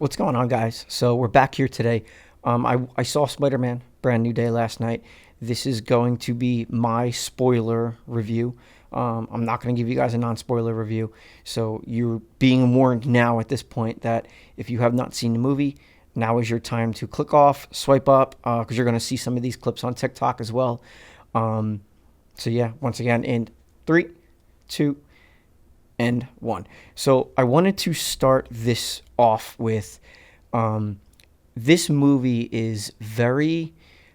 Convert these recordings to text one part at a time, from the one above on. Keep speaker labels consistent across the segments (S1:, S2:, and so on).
S1: What's going on, guys? So we're back here today. I saw Spider-Man Brand New Day last night. This is going to be my spoiler review. I'm not going to give you guys a non-spoiler review. So you're being warned now at this point that if you have not seen the movie, now is your time to click off, swipe up, because you're going to see some of these clips on TikTok as well. So yeah, once again, in 3, 2, and 1. So I wanted to start this off with this movie is very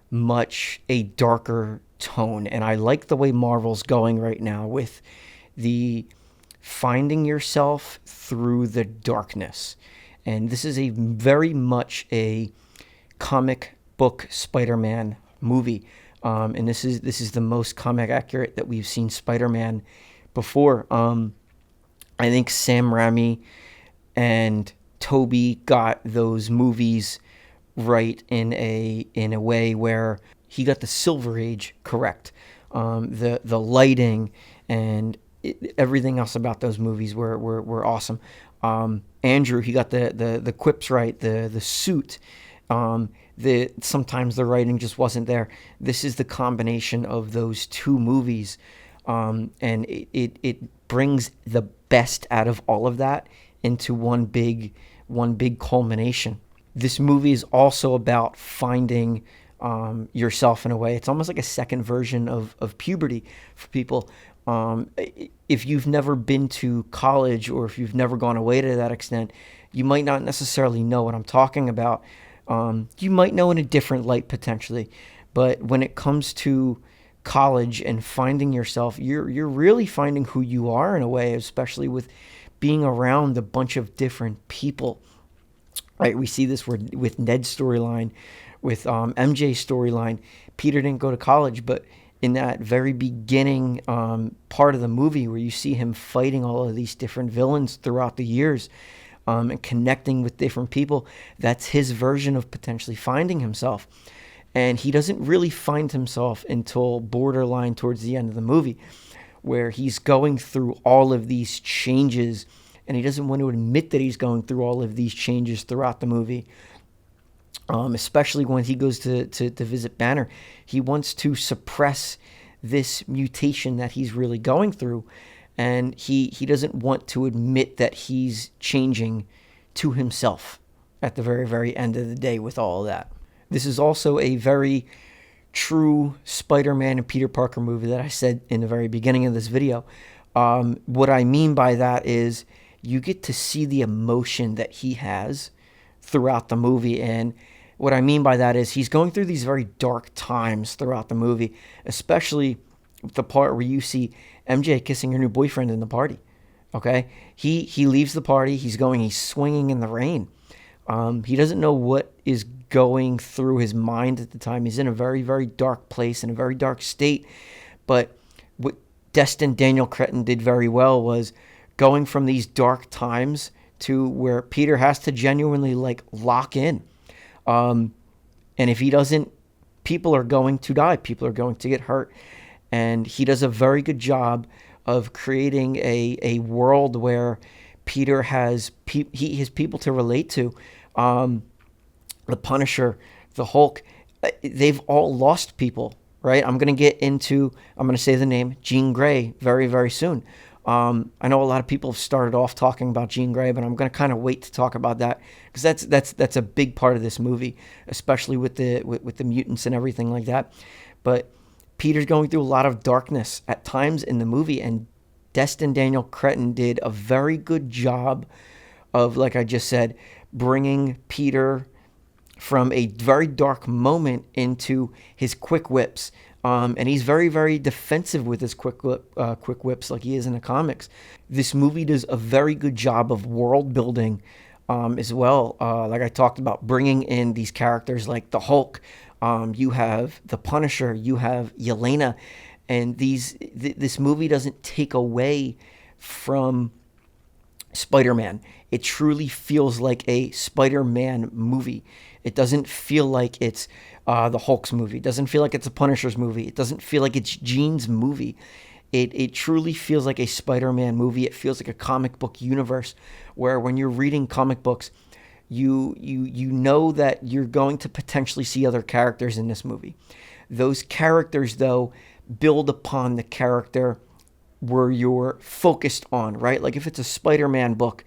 S1: much a darker tone, and I like the way Marvel's going right now with the finding yourself through the darkness. And this is a very much a comic book Spider-Man movie. And this is the most comic accurate that we've seen Spider-Man before. I think Sam Raimi and Toby got those movies right in a way where he got the Silver Age correct. The lighting and everything else about those movies were awesome. Andrew, he got the quips right, the suit. Sometimes the writing just wasn't there. This is the combination of those two movies, and it brings the best out of all of that into one big culmination. This movie is also about finding yourself in a way. It's almost like a second version of puberty for people. If you've never been to college or if you've never gone away to that extent, you might not necessarily know what I'm talking about. You might know in a different light potentially, but when it comes to college and finding yourself, you're really finding who you are in a way, especially with being around a bunch of different people. Right, we see this with Ned's storyline, with MJ's storyline. Peter didn't go to college, but in that very beginning part of the movie where you see him fighting all of these different villains throughout the years, and connecting with different people, that's his version of potentially finding himself. And he doesn't really find himself until borderline towards the end of the movie, where he's going through all of these changes, and he doesn't want to admit that he's going through all of these changes throughout the movie. Especially when he goes to visit Banner. He wants to suppress this mutation that he's really going through, and he doesn't want to admit that he's changing to himself at the very, very end of the day with all of that. This is also a very true Spider-Man and Peter Parker movie that I said in the very beginning of this video. What I mean by that is you get to see the emotion that he has throughout the movie. And what I mean by that is he's going through these very dark times throughout the movie, especially the part where you see MJ kissing her new boyfriend in the party. Okay? He leaves the party. He's swinging in the rain. He doesn't know what is going through his mind at the time. He's in a very, very dark place, in a very dark state. But what Destin Daniel Cretton did very well was going from these dark times to where Peter has to genuinely lock in. And if he doesn't, people are going to die. People are going to get hurt. And he does a very good job of creating a world where Peter has people to relate to. The Punisher, the Hulk, they've all lost people, right? I'm going to say the name Jean Grey very, very soon. I know a lot of people have started off talking about Jean Grey, but I'm going to kind of wait to talk about that because that's a big part of this movie, especially with the mutants and everything like that. But Peter's going through a lot of darkness at times in the movie, and Destin Daniel Cretton did a very good job of, like I just said, bringing Peter from a very dark moment into his quick whips. And he's very, very defensive with his quick whips like he is in the comics. This movie does a very good job of world building as well. Like I talked about, bringing in these characters like the Hulk. You have the Punisher. You have Yelena. And this movie doesn't take away from Spider-Man. It truly feels like a Spider-Man movie. It doesn't feel like it's the Hulk's movie. It doesn't feel like it's a Punisher's movie. It doesn't feel like it's Jean's movie. It truly feels like a Spider-Man movie. It feels like a comic book universe where when you're reading comic books, You know that you're going to potentially see other characters in this movie. Those characters, though, build upon the character where you're focused on, right? Like if it's a Spider-Man book,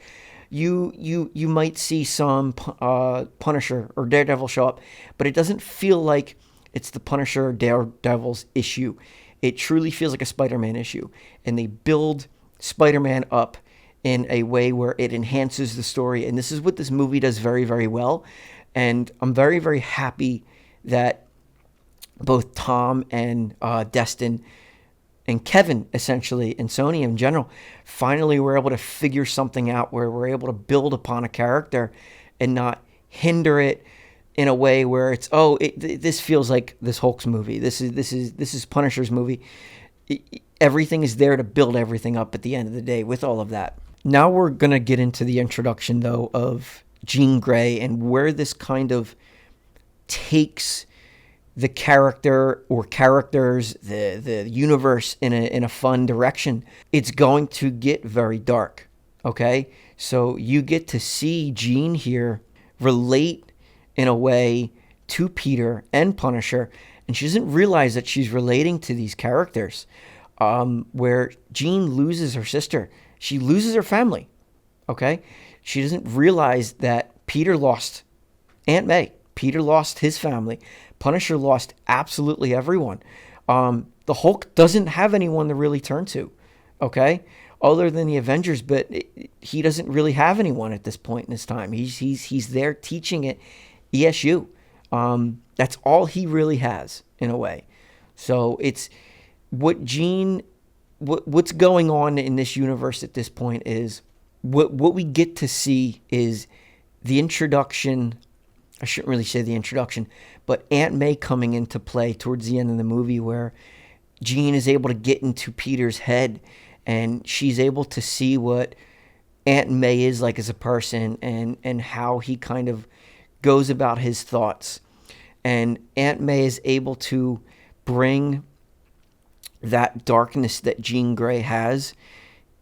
S1: you might see some Punisher or Daredevil show up, but it doesn't feel like it's the Punisher or Daredevil's issue. It truly feels like a Spider-Man issue, and they build Spider-Man up in a way where it enhances the story. And this is what this movie does very, very well. And I'm very, very happy that both Tom and Destin and Kevin, essentially, and Sony in general, finally were able to figure something out where we're able to build upon a character and not hinder it in a way where it's, this feels like this Hulk's movie. This is Punisher's movie. Everything is there to build everything up at the end of the day with all of that. Now we're going to get into the introduction, though, of Jean Grey and where this kind of takes the character or characters, the universe in a fun direction. It's going to get very dark, okay? So you get to see Jean here relate in a way to Peter and Punisher, and she doesn't realize that she's relating to these characters, where Jean loses her sister. She loses her family, okay? She doesn't realize that Peter lost Aunt May. Peter lost his family. Punisher lost absolutely everyone. The Hulk doesn't have anyone to really turn to, okay? Other than the Avengers, but he doesn't really have anyone at this point in his time. He's there teaching at ESU. That's all he really has in a way. So it's what's going on in this universe at this point is what we get to see is the introduction. I shouldn't really say the introduction, but Aunt May coming into play towards the end of the movie, where Jean is able to get into Peter's head and she's able to see what Aunt May is like as a person and how he kind of goes about his thoughts. And Aunt May is able to bring that darkness that Jean Grey has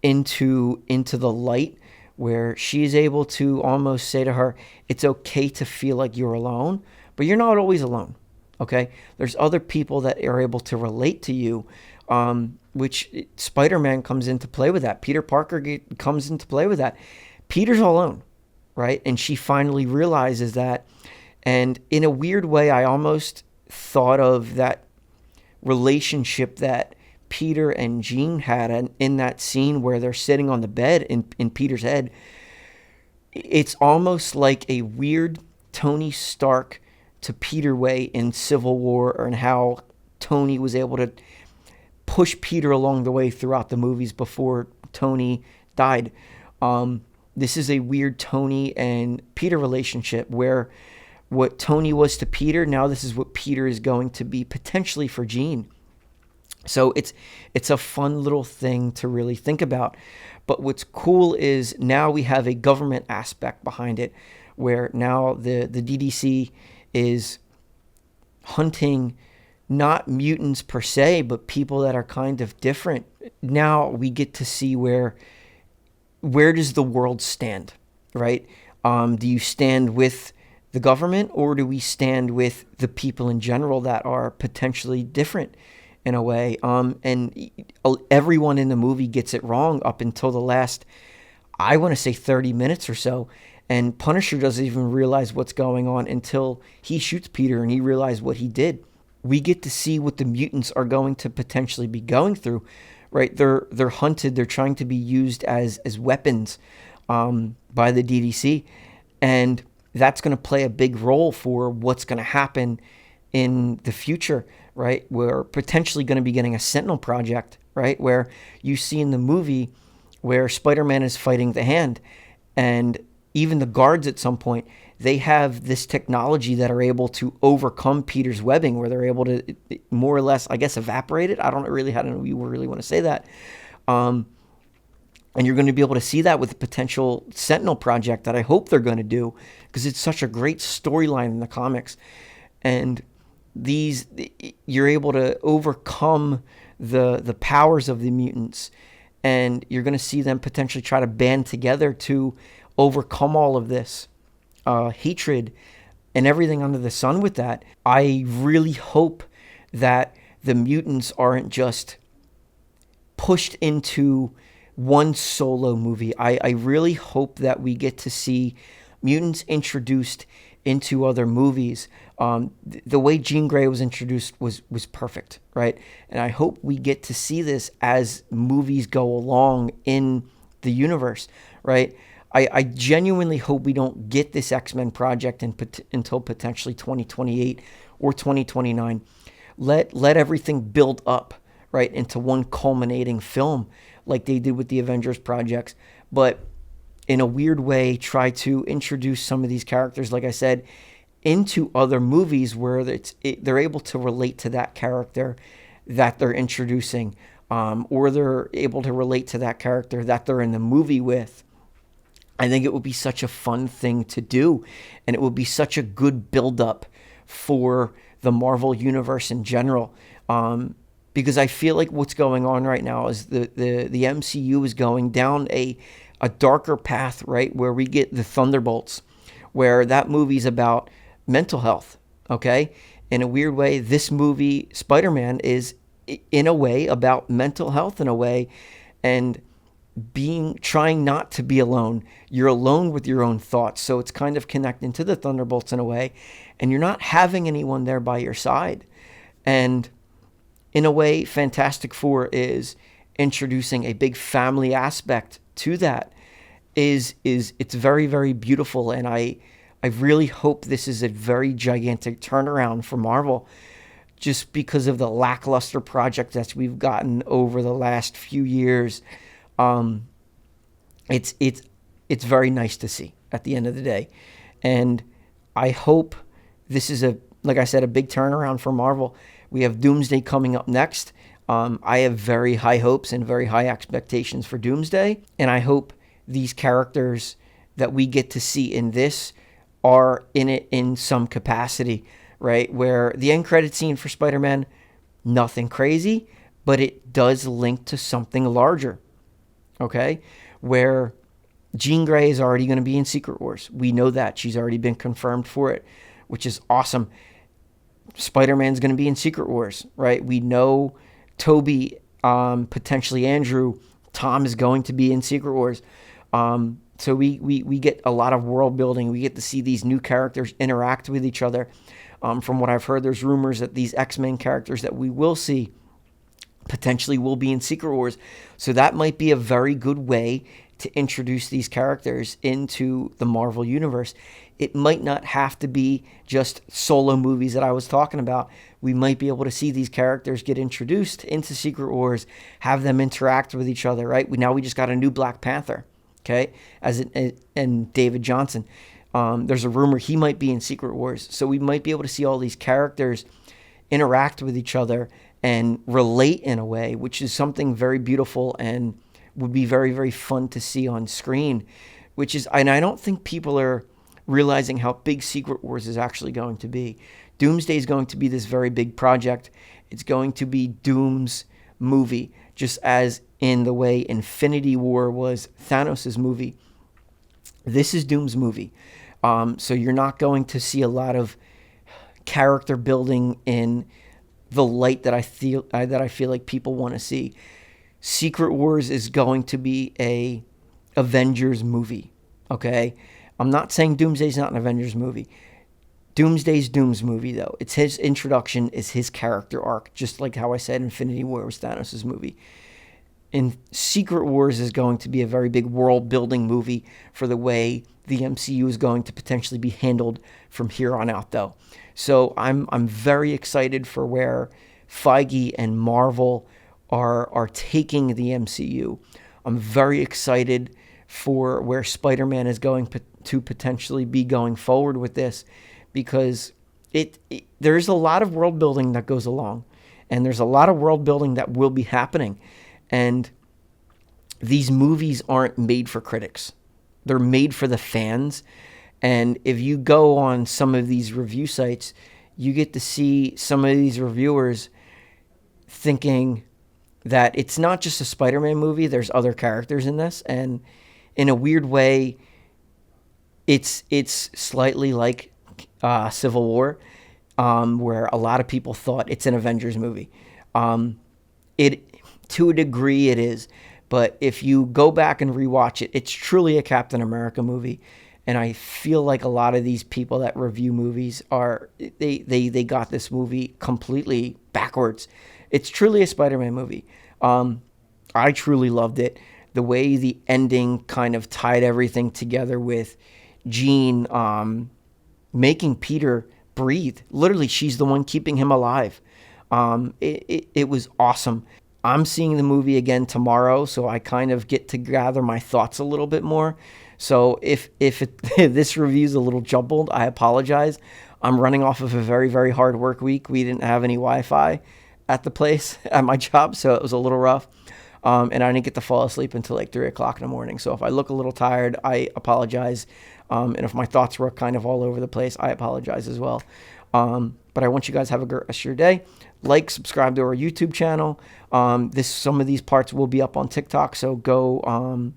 S1: into the light, where she's able to almost say to her, it's okay to feel like you're alone, but you're not always alone, okay? There's other people that are able to relate to you, which Spider-Man comes into play with that. Peter Parker comes into play with that. Peter's alone, right? And she finally realizes that. And in a weird way, I almost thought of that relationship that Peter and Jean had in that scene where they're sitting on the bed in Peter's head. It's almost like a weird Tony Stark to Peter way in Civil War, and how Tony was able to push Peter along the way throughout the movies before Tony died. This is a weird Tony and Peter relationship where what Tony was to Peter, now this is what Peter is going to be potentially for Jean. So it's a fun little thing to really think about. But what's cool is now we have a government aspect behind it, where now the DDC is hunting not mutants per se, but people that are kind of different. Now we get to see where does the world stand, right? Do you stand with the government, or do we stand with the people in general that are potentially different in a way? And everyone in the movie gets it wrong up until the last, I want to say 30 minutes or so. And Punisher doesn't even realize what's going on until he shoots Peter and he realizes what he did. We get to see what the mutants are going to potentially be going through, right? They're hunted. They're trying to be used as weapons by the DDC. And that's going to play a big role for what's going to happen in the future, right? We're potentially going to be getting a Sentinel project, right? Where you see in the movie where Spider-Man is fighting the Hand, and even the guards at some point, they have this technology that are able to overcome Peter's webbing, where they're able to more or less, I guess, evaporate it. I don't really how do you really want to say that. And you're going to be able to see that with the potential Sentinel project that I hope they're going to do, because it's such a great storyline in the comics. And you're able to overcome the powers of the mutants, and you're going to see them potentially try to band together to overcome all of this. hatred and everything under the sun with that. I really hope that the mutants aren't just pushed into one solo movie. I really hope that we get to see mutants introduced into other movies. The way Jean Grey was introduced was perfect, right? And I hope we get to see this as movies go along in the universe, right? I genuinely hope we don't get this X-Men project until potentially 2028 or 2029. Let everything build up, right, into one culminating film like they did with the Avengers projects. But in a weird way, try to introduce some of these characters, like I said, into other movies where they're able to relate to that character that they're introducing, or they're able to relate to that character that they're in the movie with. I think it would be such a fun thing to do, and it would be such a good build-up for the Marvel Universe in general. Because I feel like what's going on right now is the MCU is going down a darker path, right, where we get the Thunderbolts, where that movie's about mental health, okay? In a weird way, this movie, Spider-Man, is in a way about mental health in a way, and trying not to be alone. You're alone with your own thoughts, so it's kind of connecting to the Thunderbolts in a way, and you're not having anyone there by your side. And in a way, Fantastic Four is introducing a big family aspect to that. It's very, very beautiful, and I really hope this is a very gigantic turnaround for Marvel, just because of the lackluster project that we've gotten over the last few years. It's very nice to see at the end of the day, and I hope this is like I said, a big turnaround for Marvel. We have Doomsday coming up next. I have very high hopes and very high expectations for Doomsday, and I hope these characters that we get to see in this are in it in some capacity, right? Where the end credit scene for Spider-Man, nothing crazy, but it does link to something larger, okay? Where Jean Grey is already going to be in Secret Wars. We know that. She's already been confirmed for it, which is awesome. Spider-Man's going to be in Secret Wars, right? We know Toby, potentially Andrew, Tom is going to be in Secret Wars. So we get a lot of world building. We get to see these new characters interact with each other. From what I've heard, there's rumors that these X-Men characters that we will see potentially will be in Secret Wars. So that might be a very good way to introduce these characters into the Marvel Universe. It might not have to be just solo movies that I was talking about. We might be able to see these characters get introduced into Secret Wars, have them interact with each other, right? Now we just got a new Black Panther, okay, and David Johnson. There's a rumor he might be in Secret Wars. So we might be able to see all these characters interact with each other and relate in a way, which is something very beautiful and would be very, very fun to see on screen, and I don't think people are realizing how big Secret Wars is actually going to be. Doomsday is going to be this very big project. It's going to be Doom's movie, just as in the way Infinity War was Thanos' movie. This is Doom's movie. So you're not going to see a lot of character building in the light that I feel like people want to see. Secret Wars is going to be a Avengers movie, okay? I'm not saying Doomsday's not an Avengers movie. Doomsday's Doom's movie, though. It's his introduction, is his character arc, just like how I said Infinity War was Thanos' movie. And Secret Wars is going to be a very big world-building movie for the way the MCU is going to potentially be handled from here on out, though. So I'm very excited for where Feige and Marvel are taking the MCU. I'm very excited for where Spider-Man is going to potentially be going forward with this, because there's a lot of world building that goes along, and there's a lot of world building that will be happening, and these movies aren't made for critics. They're made for the fans. And if you go on some of these review sites, you get to see some of these reviewers thinking that it's not just a Spider-Man movie, there's other characters in this. And in a weird way, It's slightly like Civil War, where a lot of people thought it's an Avengers movie. Um, it to a degree it is, but if you go back and rewatch it, it's truly a Captain America movie. And I feel like a lot of these people that review movies are they got this movie completely backwards. It's truly a Spider-Man movie. I truly loved it. The way the ending kind of tied everything together with Jean making Peter breathe. Literally, she's the one keeping him alive. It was awesome. I'm seeing the movie again tomorrow, so I kind of get to gather my thoughts a little bit more. So if this review's a little jumbled, I apologize. I'm running off of a very, very hard work week. We didn't have any Wi-Fi at the place at my job, so it was a little rough. And I didn't get to fall asleep until like 3 o'clock in the morning. So if I look a little tired, I apologize. And if my thoughts were kind of all over the place, I apologize as well. But I want you guys to have a great rest of your day. Like, subscribe to our YouTube channel. Some of these parts will be up on TikTok, so go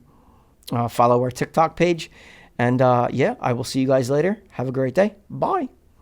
S1: follow our TikTok page. And yeah, I will see you guys later. Have a great day. Bye.